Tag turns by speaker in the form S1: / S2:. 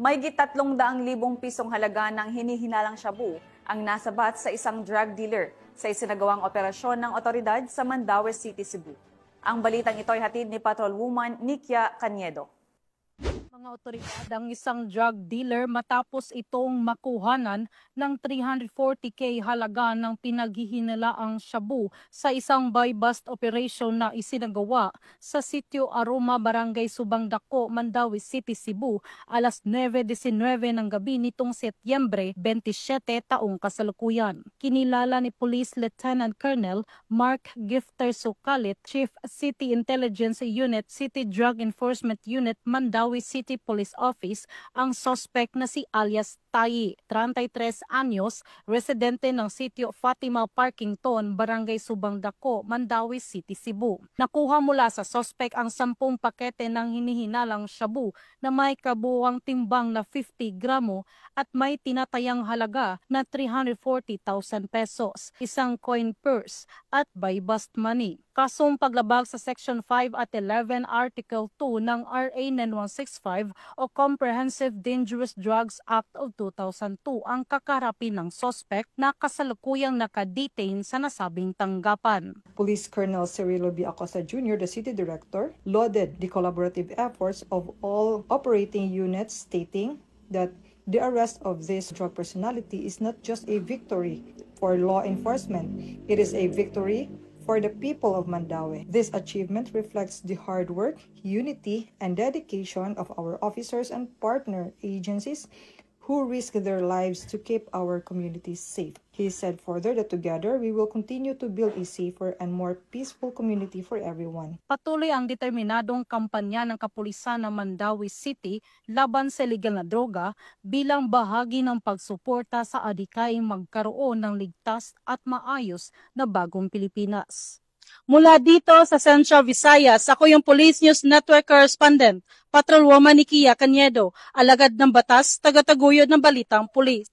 S1: Mahigit 300,000 pisong halaga ng hinihinalang shabu ang nasabat sa isang drug dealer sa isinagawang operasyon ng otoridad sa Mandaue City, Cebu. Ang balitang ito ay hatid ni Patrolwoman Nikia Caniedo.
S2: Mga otoridad ang isang drug dealer matapos itong makuhanan ng 340K halaga ng pinaghihinalaang shabu sa isang buy-bust operation na isinagawa sa Sitio Aroma, Barangay Subang Dako, Mandaue City, Cebu, alas 9:19 ng gabi nitong Setyembre 27 taong kasalukuyan. Kinilala ni Police Lieutenant Colonel Mark Gifter Sukalit, Chief City Intelligence Unit, City Drug Enforcement Unit, Mandaue City Police Office, ang suspect na si alias Tayi, 33 anyos, residente ng sitio Fatima Parkington, Barangay Subang Dako, Mandaue City, Cebu. Nakuha mula sa suspect ang 10 pakete ng hinihinalang shabu na may kabuuang timbang na 50 gramo at may tinatayang halaga na 340,000 pesos, isang coin purse at buy-bust money. Kasong paglabag sa Section 5 at 11 Article 2 ng RA 9165 o Comprehensive Dangerous Drugs Act of 2002 ang kakarapin ng suspect na kasalukuyang nakadetain sa nasabing tanggapan.
S3: Police Colonel Cirilo B. Acosta Jr., the City Director, lauded the collaborative efforts of all operating units, stating that the arrest of this drug personality is not just a victory for law enforcement, it is a victory for the people of Mandaue. This achievement reflects the hard work, unity, and dedication of our officers and partner agencies who risk their lives to keep our communities safe. He said further that together we will continue to build a safer and more peaceful community for everyone.
S2: Patuloy ang determinadong kampanya ng kapulisan ng Mandaue City laban sa illegal na droga bilang bahagi ng pagsuporta sa adhikaing magkaroon ng ligtas at maayos na bagong Pilipinas. Mula dito sa Central Visayas, ako yung Police News Network Correspondent, Patrolwoman Nikia Caniedo, alagad ng batas, tagataguyod ng balitang pulis.